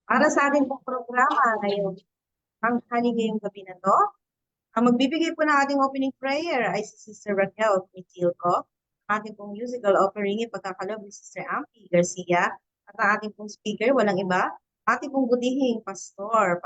Para sa ating pong programa ngayong ngayong gabi na to, ang magbibigay po ng ating opening prayer ay si Sister Raquel Mitilco. Ang ating pong musical offering ipagkakalob ni Sister Ampi Garcia. At ang ating pong speaker, walang iba, ating pong butihing Pastor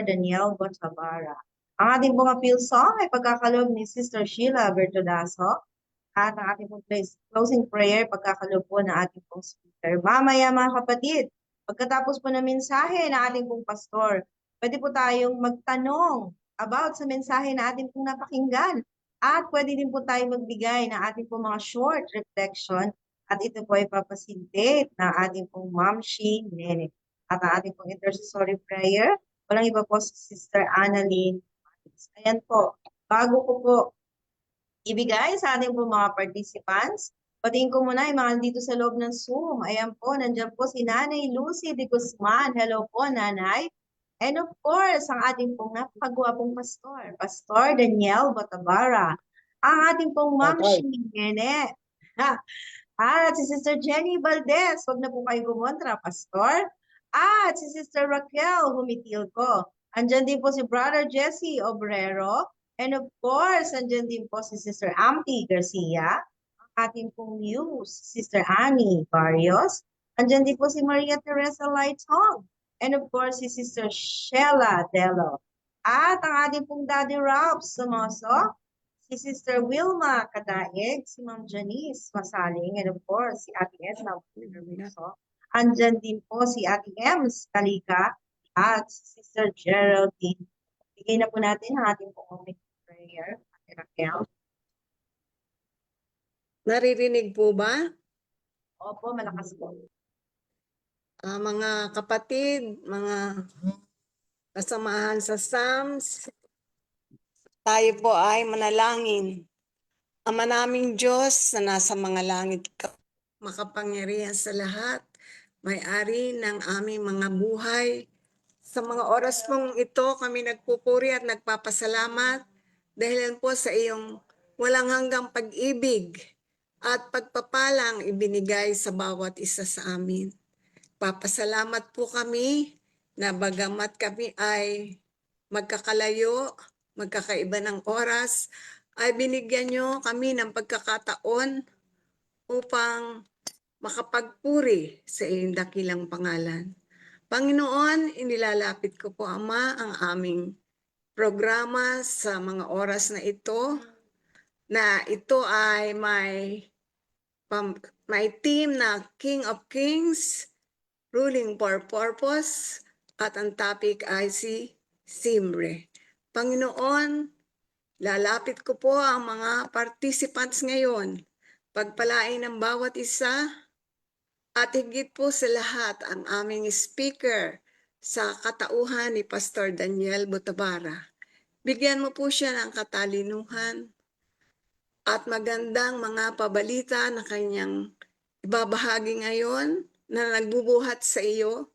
Daniel Bochabara. Ang ating pong appeal song ay pagkakalob ni Sister Sheila Bertolaso. At ang ating pong closing prayer, pagkakalob po ng ating pong speaker. Mamaya mga kapatid, pagkatapos po ng mensahe ng ating pong pastor, pwede po tayong magtanong about sa mensahe na ating pong napakinggan. At pwede din po tayong magbigay ng ating pong mga short reflection. At ito po ay papasintate ng ating pong Ma'am Shi Nene. At ang ating pong intercessory prayer, walang iba po si Sister Annalyn. Ayan po, bago ko po ibigay sa ating po mga participants. Patingin ko muna yung mga dito sa loob ng Zoom. Ayan po, nandiyan po si Nanay Lucy de Guzman. Hello po, Nanay. And of course, ang ating pong napakagwapong pastor, Pastor Daniel Batabara. Ang ating pong Ma'am Shimene. At si Sister Jenny Valdez, wag na po kayo gumontra, Pastor. At si Sister Raquel Humitilco. Andyan din po si Brother Jesse Obrero. And of course, andyan din po si Sister Ampi Garcia. Ang ating pong muse, Sister Annie Barrios. Andyan din po si Maria Teresa Lightong. And of course, si Sister Sheila Delo. At ang ating pong Daddy Ralph Somoso, si Sister Wilma Kadaig, si Ma'am Janice Masaling, and of course, si Ate Edna Puerto. Andyan din po si Ate Ems Kalika at si Sister Geraldine. Bigay na po natin ang ating pong prayer, Ate Raquel. Naririnig po ba? Opo, malakas po. Mga kapatid, mga kasamahan sa Psalms, tayo po ay manalangin. Ama naming Diyos na nasa mga langit ka, makapangyarihan sa lahat, may-ari ng aming mga buhay. Sa mga oras pong ito, kami nagpupuri at nagpapasalamat dahil po sa iyong walang hanggang pag-ibig at pagpapalang ibinigay sa bawat isa sa amin. Papasalamat po kami na bagamat kami ay magkakalayo, magkakaiba ng oras, ay binigyan nyo kami ng pagkakataon upang makapagpuri sa iyong dakilang pangalan. Panginoon, inilalapit ko po, Ama, ang aming programa sa mga oras na ito ay may team na King of Kings, Ruling for Purpose, at ang topic ay si Simre. Panginoon, lalapit ko po ang mga participants ngayon. Pagpalain ng bawat isa at higit po sa lahat ang aming speaker sa katauhan ni Pastor Daniel Botabara. Bigyan mo po siya ng katalinuhan at magandang mga pabalita na kanyang ibabahagi ngayon na nagbubuhat sa iyo.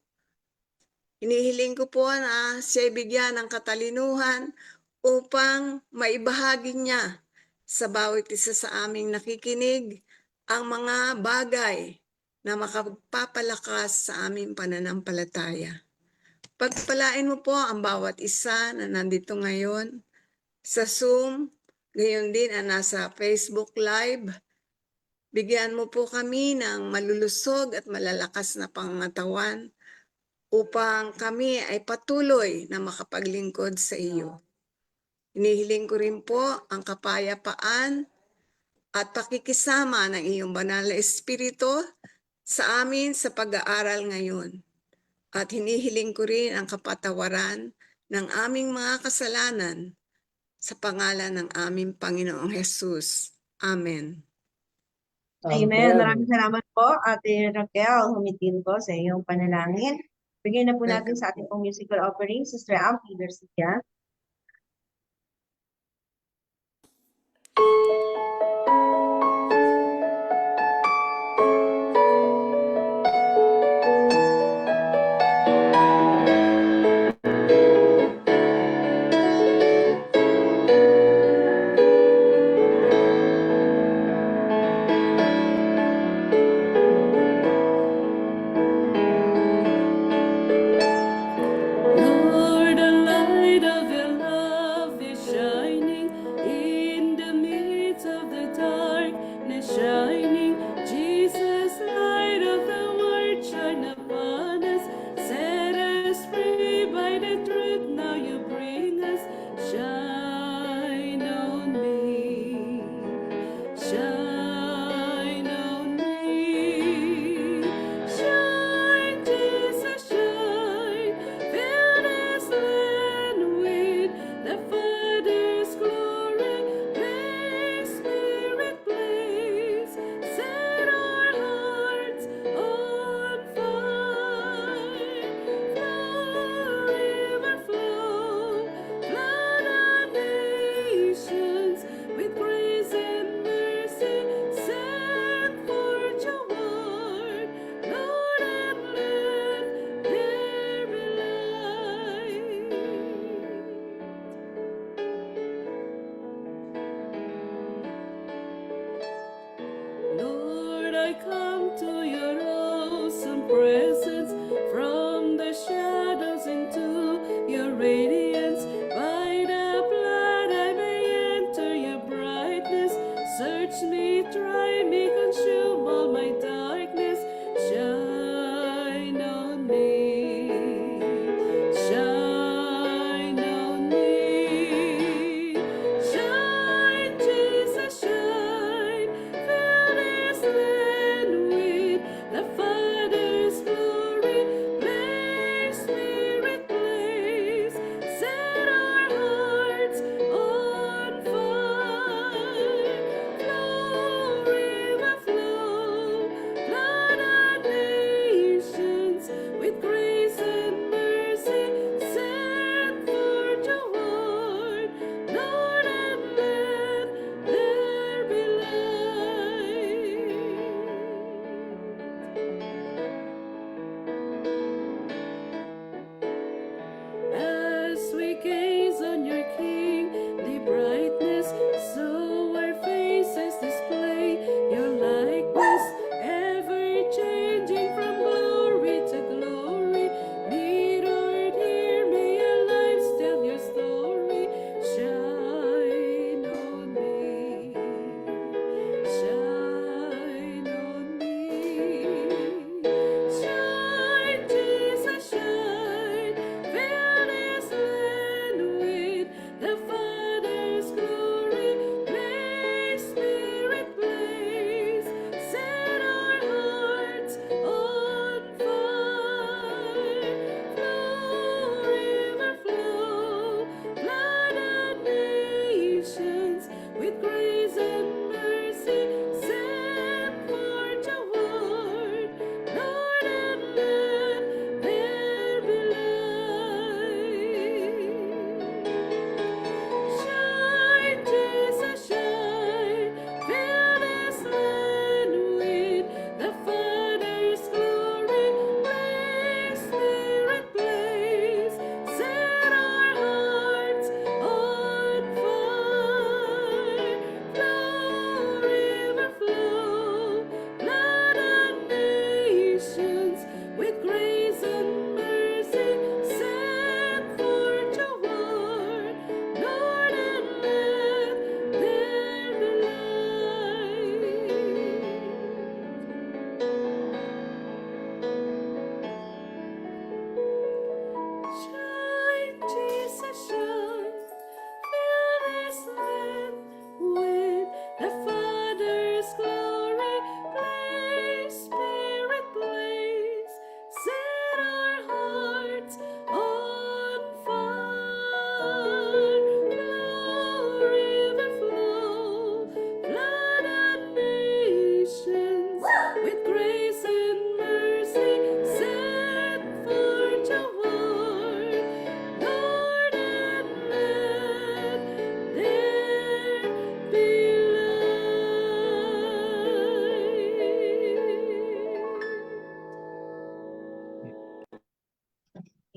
Hinihiling ko po na siya bigyan ng katalinuhan upang maibahagi niya sa bawat isa sa aming nakikinig ang mga bagay na makapapalakas sa aming pananampalataya. Pagpalain mo po ang bawat isa na nandito ngayon sa Zoom, gayon din ang nasa Facebook Live. Bigyan mo po kami ng malulusog at malalakas na pangatawan upang kami ay patuloy na makapaglingkod sa iyo. Hinihiling ko rin po ang kapayapaan at pakikisama ng iyong banal na Espiritu sa amin sa pag-aaral ngayon. At hinihiling ko rin ang kapatawaran ng aming mga kasalanan sa pangalan ng aming Panginoong Jesus. Amen. Amen. Maraming salamat po, Ate Raquel Humitilco, sa iyong panalangin. Bigyan na po natin sa ating pong musical offering, Sister Ampi Garcia.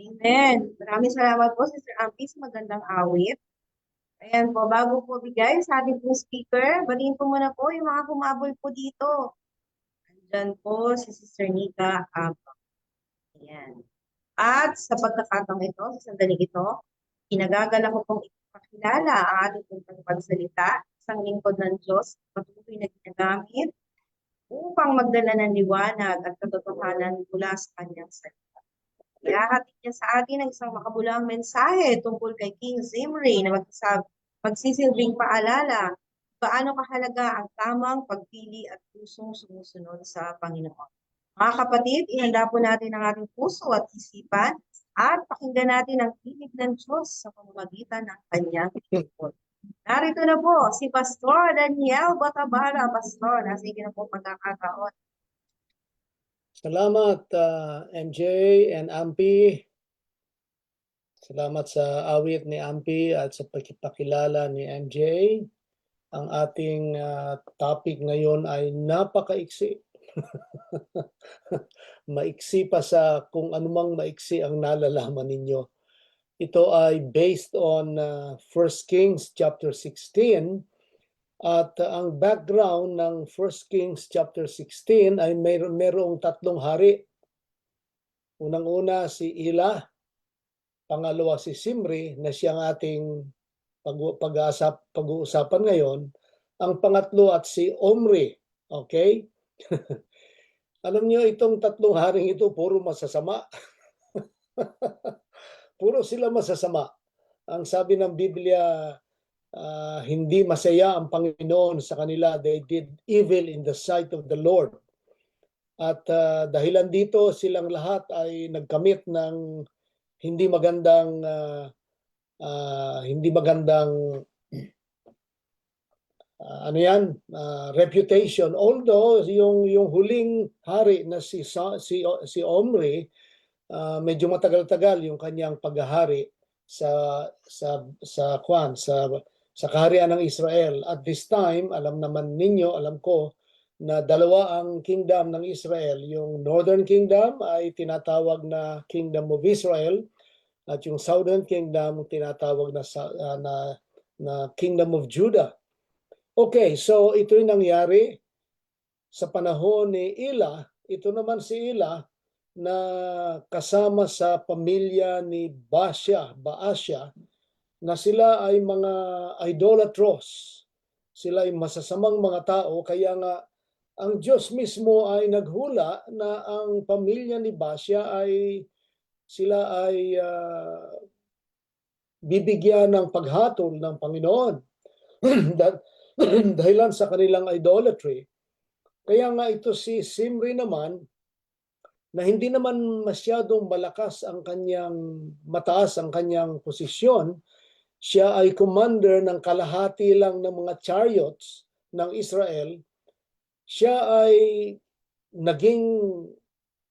Amen. Maraming salamat po, Sister Ampie, sa magandang awit. Ayan po, bago po bigay sa ating pong speaker, batiin po muna po yung mga humabol po dito. Andyan po si Sister Nika Abang. Ayan. At sa pagkakataong ito, sa sandaling ito, pinagagala ko pong ipakilala ang ating pong tagapagsalita, isang lingkod ng Diyos, patuloy na ginagamit upang magdala ng liwanag at katotohanan mula sa kanyang salita. Ihahatid niya sa atin ang isang makabulang mensahe tungkol kay King Zimri na magsisilbing paalala paano kahalaga ang tamang pagpili at pusong sumusunod sa Panginoon. Mga kapatid, ihanda po natin ang ating puso at isipan at pakinggan natin ang tinig ng Diyos sa pamamagitan ng kanyang tungkol. Narito na po si Pastor Daniel Batabara. Pastor, nasa iyo na po pagkakataon. Salamat MJ and Ampi. Salamat sa awit ni Ampi at sa pagkipakilala ni MJ. Ang ating topic ngayon ay napakaiksi. Maiksi pa sa kung anumang maiksi ang nalalaman ninyo. Ito ay based on 1 Kings chapter 16. At ang background ng 1 Kings chapter 16 ay mayroong tatlong hari. Unang-una si Ila, pangalawa si Simri na siyang ating pag-uusapan ngayon. Ang pangatlo at si Omri. Okay? Alam niyo itong tatlong haring ito puro masasama. Puro sila masasama. Ang sabi ng Biblia, hindi masaya ang Panginoon sa kanila. They did evil in the sight of the Lord. At dahilan dito silang lahat ay nagkamit ng hindi magandang reputation. Although yung huling hari na si Omri, medyo matagal-tagal yung kanyang paghahari sa kaharian ng Israel. At this time, alam naman ninyo, alam ko, na dalawa ang kingdom ng Israel. Yung Northern Kingdom ay tinatawag na Kingdom of Israel at yung Southern Kingdom tinatawag na Kingdom of Judah. Okay, so ito yung nangyari sa panahon ni Ila. Ito naman si Ila na kasama sa pamilya ni Baasha, na sila ay mga idolatros. Sila ay masasamang mga tao, kaya nga ang Diyos mismo ay naghula na ang pamilya ni Baasha ay sila ay bibigyan ng paghatol ng Panginoon dahilan sa kanilang idolatry. Kaya nga ito si Simri naman, na hindi naman masyadong mataas ang kanyang posisyon, siya ay commander ng kalahati lang ng mga chariots ng Israel. Siya ay naging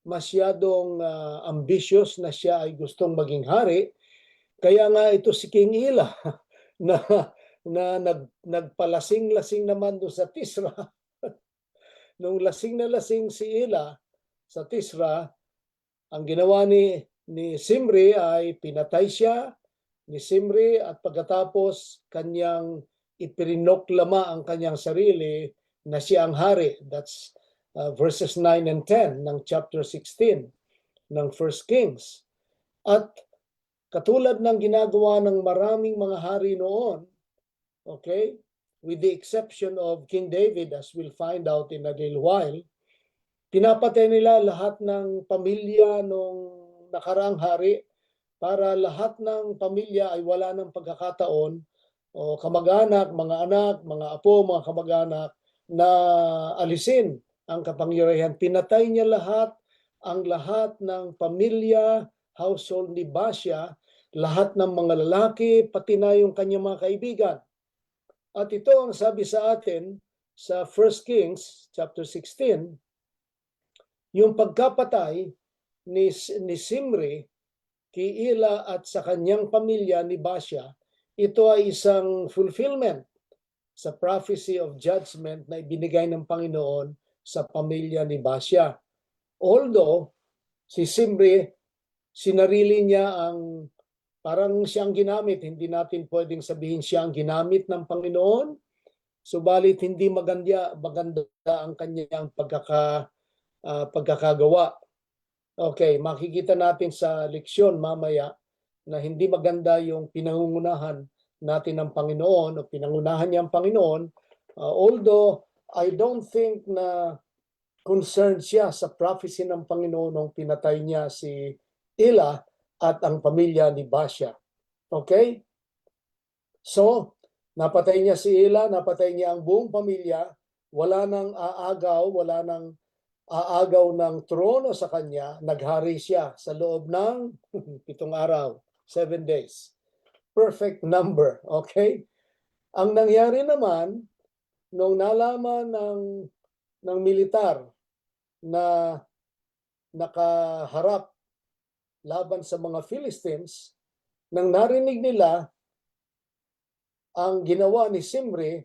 masyadong ambitious na siya ay gustong maging hari. Kaya nga ito si King Ila na nagpalasing-lasing naman doon sa Tisra. Nung lasing na lasing si Ila sa Tisra, ang ginawa ni Simri ay pinatay siya ni Simri at pagkatapos kanyang ipinoklama ang kanyang sarili na siya ang hari. That's verses 9 and 10 ng chapter 16 ng 1 Kings. At katulad ng ginagawa ng maraming mga hari noon, okay, with the exception of King David, as we'll find out in a little while, pinapatay nila lahat ng pamilya nung nakaraang hari para lahat ng pamilya ay wala ng pagkakataon o kamag-anak, mga anak, mga apo, mga kamag-anak na alisin ang kapangyarihan. Pinatay niya ang lahat ng pamilya, household ni Baasha, lahat ng mga lalaki, pati na yung kanyang mga kaibigan. At ito ang sabi sa atin sa 1 Kings chapter 16, yung pagkapatay ni Simri kay Ila at sa kanyang pamilya ni Baasha, ito ay isang fulfillment sa prophecy of judgment na ibinigay ng Panginoon sa pamilya ni Baasha. Although si Simri sinarili niya ang parang siyang ginamit. Hindi natin pwedeng sabihin siya ang ginamit ng Panginoon. Subalit hindi maganda ang kanyang pagkakagawa. Okay, makikita natin sa leksyon mamaya na hindi maganda yung pinangungunahan natin ng Panginoon o pinangunahan niya ang Panginoon. Although I don't think na concerned siya sa prophecy ng Panginoon nung pinatay niya si Ela at ang pamilya ni Baasha. Okay? So, napatay niya si Ela, napatay niya ang buong pamilya, wala nang aagaw ng trono sa kanya, naghari siya sa loob ng 7 araw, 7 days. Perfect number, okay? Ang nangyari naman, nung nalaman ng militar na nakaharap laban sa mga Philistines, nang narinig nila ang ginawa ni Simri,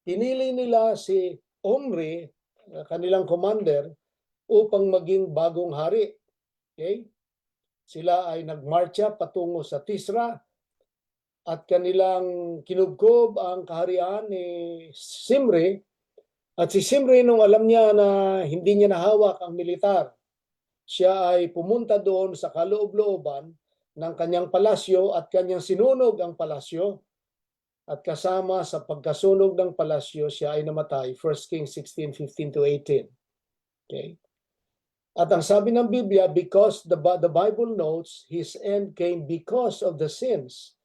pinili nila si Omri, kanilang commander, upang maging bagong hari. Okay? Sila ay nagmarcha patungo sa Tisra at kanilang kinubkob ang kaharian ni Simri. At si Simri, nung alam niya na hindi niya nahawak ang militar, siya ay pumunta doon sa kaloob-looban ng kanyang palasyo at kanyang sinunog ang palasyo. At kasama sa pagkasunog ng palasyo, siya ay namatay. 1 Kings 16:15-18. Okay? At ang sabi ng Biblia, because the Bible notes, his end came because of the sins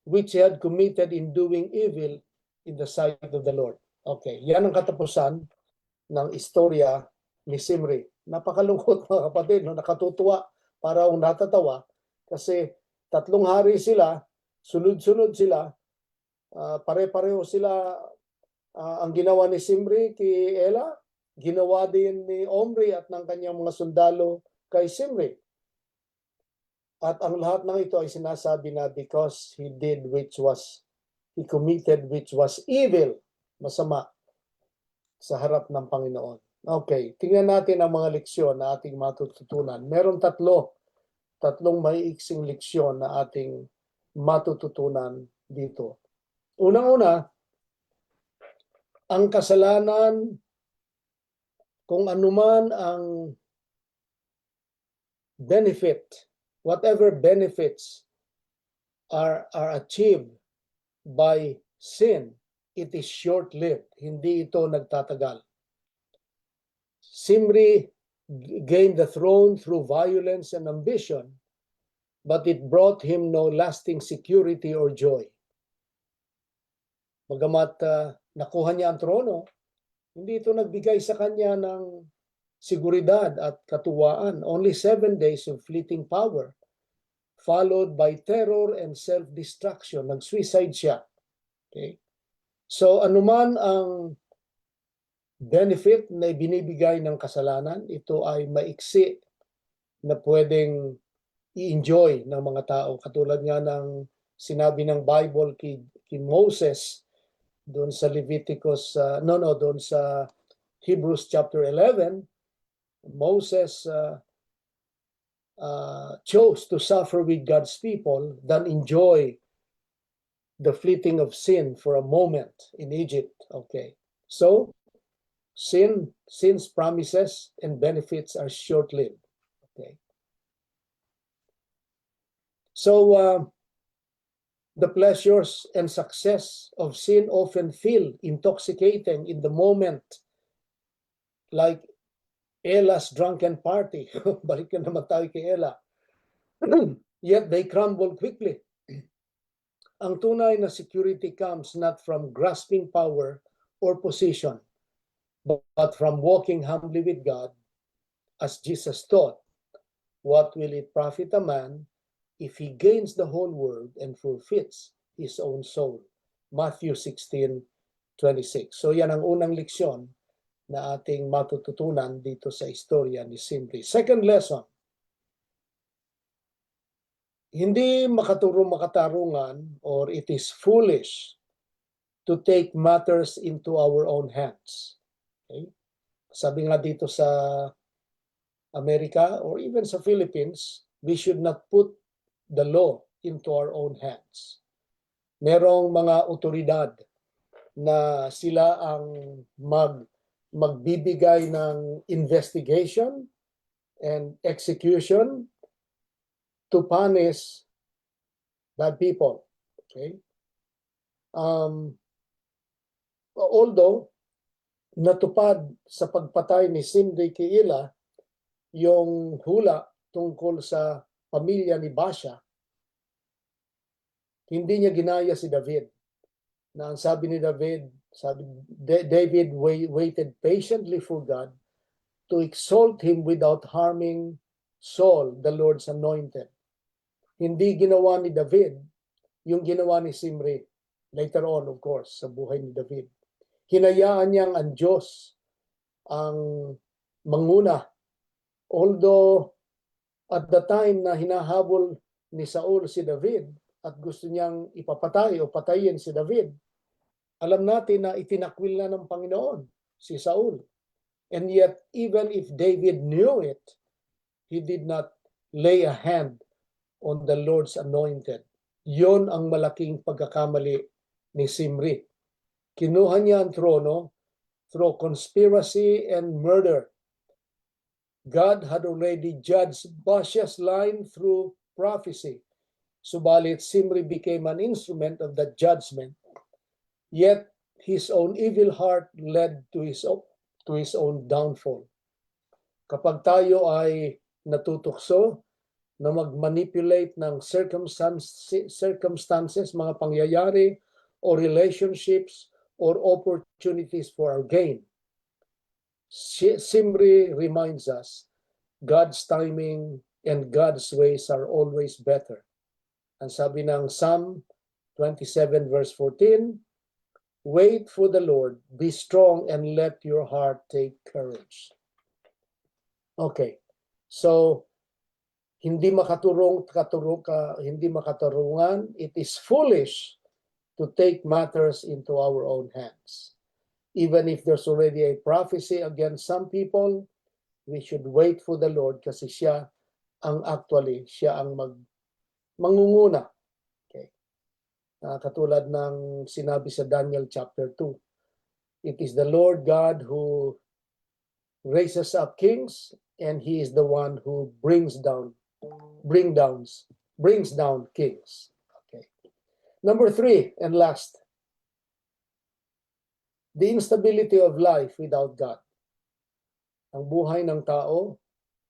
which he had committed in doing evil in the sight of the Lord. Okay, yan ang katapusan ng istorya ni Simri. Napakalungkot mga kapatid, no? Nakatutuwa, parang natatawa, kasi 3 hari sila, sunod-sunod sila, pare-pareho sila. Ang ginawa ni Simri kay Ela, ginawa din ni Omri at ng kanyang mga sundalo kay Simri. At ang lahat ng ito ay sinasabi na because he committed which was evil, masama sa harap ng Panginoon. Okay, tingnan natin ang mga leksyon na ating matututunan. Meron tatlong maiiksing leksyon na ating matututunan dito. Unang-una, ang kasalanan, kung anuman ang benefit, whatever benefits are achieved by sin, it is short-lived. Hindi ito nagtatagal. Simri gained the throne through violence and ambition, but it brought him no lasting security or joy. Bagamat nakuha niya ang trono, hindi ito nagbigay sa kanya ng seguridad at katuwaan. Only 7 days of fleeting power, followed by terror and self-destruction. Nag-suicide siya. Okay? So anuman ang benefit na binibigay ng kasalanan, ito ay maiksi na pwedeng i-enjoy ng mga tao. Katulad nga ng sinabi ng Bible kay Moses doon sa Leviticus, doon sa Hebrews chapter 11, Moses chose to suffer with God's people than enjoy the fleeting of sin for a moment in Egypt. Okay, so sin's promises and benefits are short-lived. Okay, so the pleasures and success of sin often feel intoxicating in the moment, like Ela's drunken party. Balik na naman tayo kay Ela. Yet they crumble quickly. Ang tunay na security comes not from grasping power or position, but from walking humbly with God, as Jesus taught. What will it profit a man if he gains the whole world and forfeits his own soul? Matthew 16:26. So yan ang unang leksyon na ating matututunan dito sa istorya ni Simri. Second lesson, hindi makatarungan or it is foolish to take matters into our own hands. Okay? Sabi nga dito sa America or even sa Philippines, we should not put the law into our own hands. Merong mga otoridad na sila ang magbibigay ng investigation and execution to punish bad people. Okay? Although natupad sa pagpatay ni Zimri kay Ela yung hula tungkol sa pamilya ni Baasha, hindi niya ginaya si David. Na ang sabi ni David, David waited patiently for God to exalt him without harming Saul, the Lord's anointed. Hindi ginawa ni David yung ginawa ni Zimri. Later on, of course, sa buhay ni David. Hinayaan niyang ang Diyos ang manguna. Although at the time na hinahabol ni Saul si David at gusto niyang ipapatay o patayin si David, alam natin na itinakwil na ng Panginoon si Saul. And yet, even if David knew it, he did not lay a hand on the Lord's anointed. Yon ang malaking pagkakamali ni Zimri. Kinuha niya ang trono through conspiracy and murder. God had already judged Baasha's line through prophecy. Subalit Zimri became an instrument of that judgment. Yet his own evil heart led to his own downfall. Kapag tayo ay natutukso na mag-manipulate ng circumstances, mga pangyayari or relationships or opportunities for our gain, Zimri reminds us God's timing and God's ways are always better. Ang sabi ng Psalm 27 verse 14, wait for the Lord, be strong and let your heart take courage. Okay. So hindi makatarungan, it is foolish to take matters into our own hands. Even if there's already a prophecy against some people, we should wait for the Lord kasi siya ang mangunguna. Okay. Katulad ng sinabi sa Daniel chapter 2. It is the Lord God who raises up kings and he is the one who brings down kings. Okay. Number 3 and last, the instability of life without God. Ang buhay ng tao,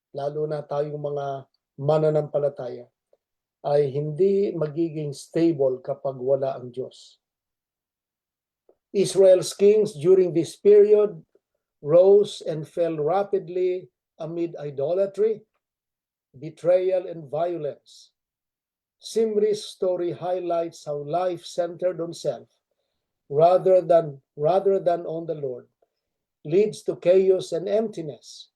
lalo na tayong mga mananampalataya, ay hindi magiging stable kapag wala ang Diyos. Israel's kings during this period rose and fell rapidly amid idolatry, betrayal, and violence. Zimri's story highlights how life centered on self rather than on the Lord leads to chaos and emptiness.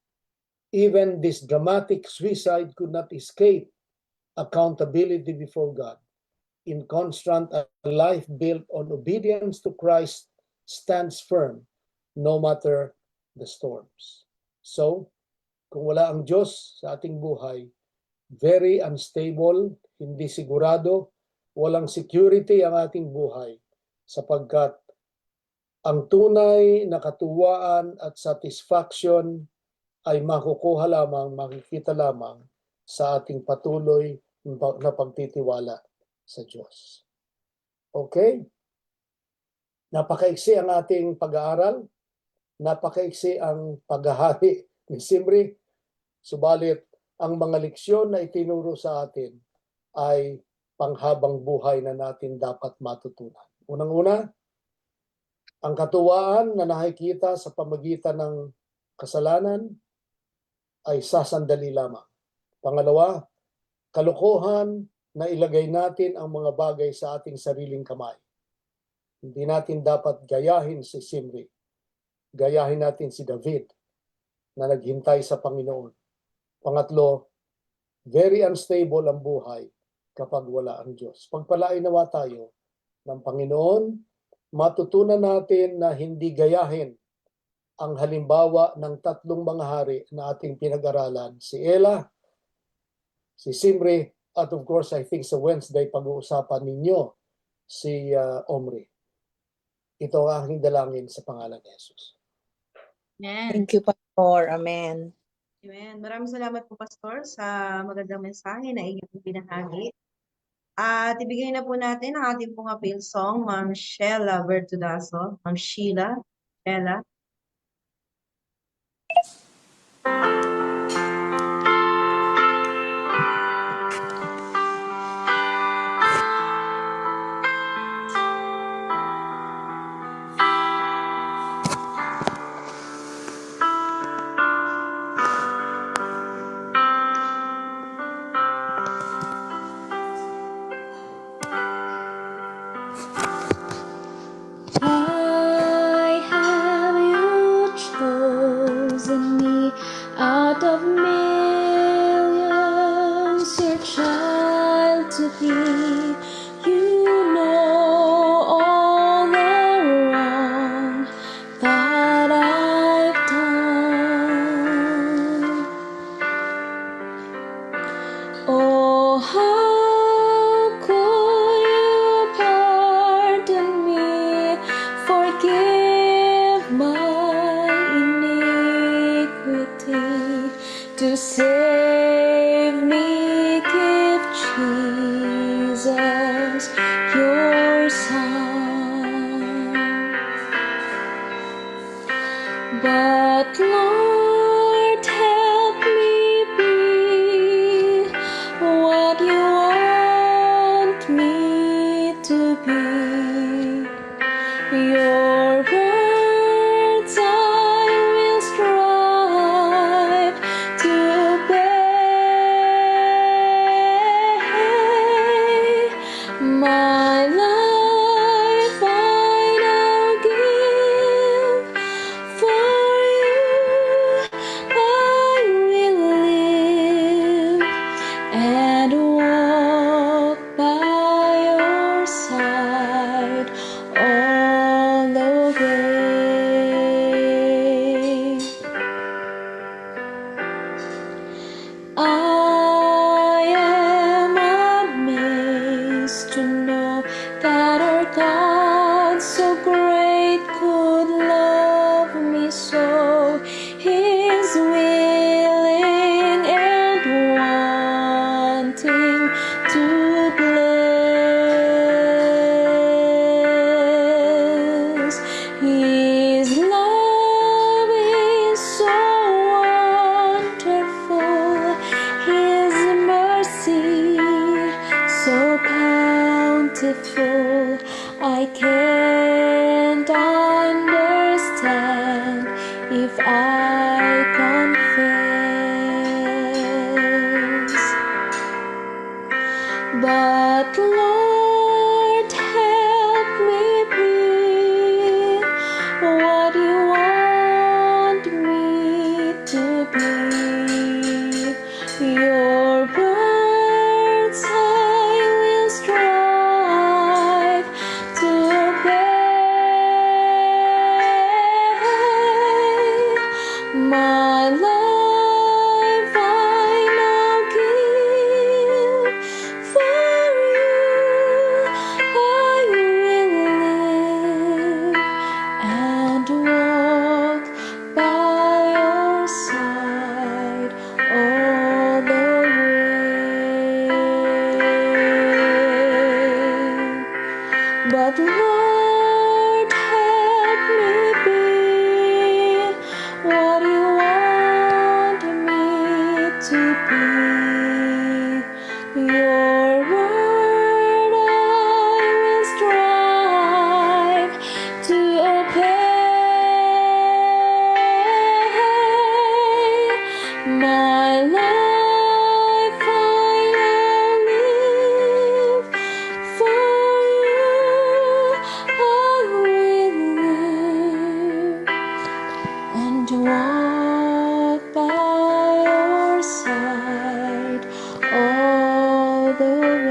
Even this dramatic suicide could not escape accountability before God. In contrast, a life built on obedience to Christ stands firm no matter the storms. So, kung wala ang Diyos sa ating buhay, very unstable, hindi sigurado, walang security ang ating buhay sapagkat ang tunay na katuwaan at satisfaction ay makikita lamang sa ating patuloy na pagtitiwala sa Diyos. Okay? Napakaiksi ang ating pag-aaral. Napakaiksi ang paghahari ni Zimri. Subalit, ang mga leksyon na itinuro sa atin ay panghabang buhay na natin dapat matutunan. Unang-una, ang katuwaan na nakikita sa pamagitan ng kasalanan ay sasandali lamang. Pangalawa, kalokohan na ilagay natin ang mga bagay sa ating sariling kamay. Hindi natin dapat gayahin si Zimri. Gayahin natin si David na naghintay sa Panginoon. Pangatlo, very unstable ang buhay kapag wala ang Diyos. Pagpalain nawa tayo ng Panginoon, matutunan natin na hindi gayahin ang halimbawa ng tatlong mga hari na ating pinag-aralan, si Ela, si Simri, at of course, I think sa Wednesday, pag-uusapan ninyo si Omri. Ito ang aking dalangin sa pangalan ni Jesus. Amen. Thank you, Pastor. Amen. Amen. Maraming salamat po, Pastor, sa magandang mensahe na inyong binahagi. At ibigay na po natin ang ating pong appeal song, Ma'am Sheila Bertudaso. Ma'am Sheila. Why have you chosen me out of millions, your child to be? You know all the wrong that I've done. Oh, how could you pardon me, forgive my iniquity, to save me, give Jesus your Son. But Lord, help me be what you want me to be. Your words I will strive to obey. My life I now give. For you I will live and walk by your side all the way. I am amazed to know that our God so great could love me so. He's willing and wanting to bless. His love is so wonderful, His mercy so bountiful. I can't understand if I confess. But Lord, help me be what you want me to be. Your words I will strive to obey. My life I now give. For you I will live and walk by your side all the way. But Lord, help me be what you want me to be. Your word I will strive to obey. My life I now live. For you I will live and walk by your side all the way.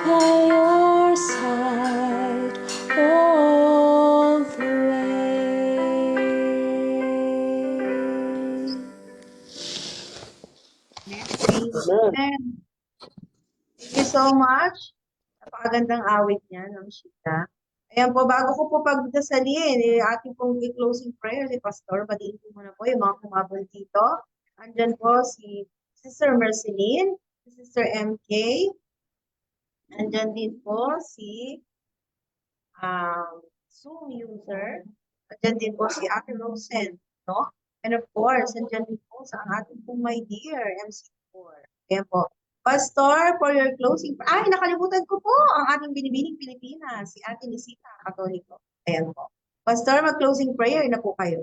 By your side all Amen. Thank you so much. Napakagandang awit niya ng Sheila. Ayan po, bago ko po pagdasalin, ating pong closing prayer si Pastor, batiin po muna po yung mga kumabol dito. Andyan po si Sister Merceline, si Sister MK, andyan din po si Zoom user, andyan din po si Ate Rosen, no? And of course, andyan din po sa ating pong my dear MC4. Ayan po. Pastor, for your closing, ay, nakalimutan ko po ang ating binibining Pilipinas, si Ate Nisita Katoliko. Ayan po. Pastor, mag-closing prayer na po kayo.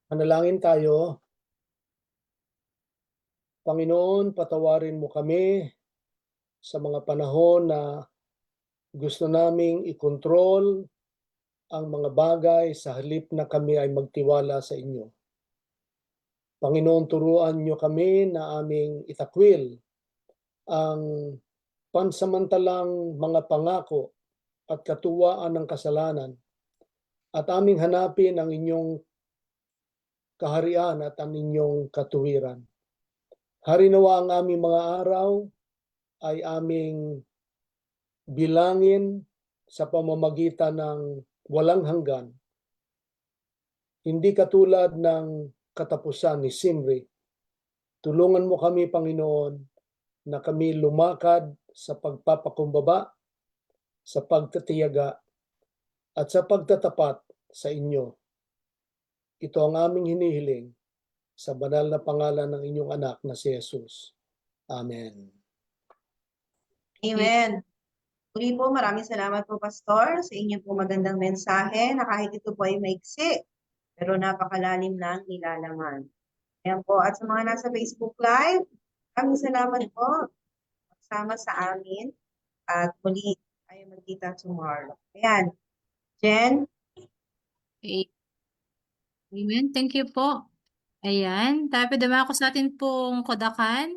Manalangin tayo. Panginoon, patawarin mo kami sa mga panahon na gusto naming ikontrol ang mga bagay sa halip na kami ay magtiwala sa inyo. Panginoon, turuan niyo kami na aming itakwil ang pansamantalang mga pangako at katuwaan ng kasalanan at aming hanapin ang inyong kaharian at ang inyong katuwiran. Harinawa ang aming mga araw ay aming bilangin sa pamamagitan ng walang hanggan. Hindi katulad ng katapusan ni Simri. Tulungan mo kami, Panginoon, na kami lumakad sa pagpapakumbaba, sa pagtatiyaga, at sa pagtatapat sa inyo. Ito ang aming hinihiling sa banal na pangalan ng inyong anak na si Jesus. Amen. Amen. Muli po, maraming salamat po, Pastor, sa inyong po magandang mensahe na kahit ito po ay maiksi, pero napakalalim ng nilalaman. Ayan po. At sa mga nasa Facebook Live, maraming salamat po magsama sa amin at muli tayo magkita tomorrow. Ayan. Jen? Amen. Thank you po. Ayan. Tapos dumako sa atin pong kodakan.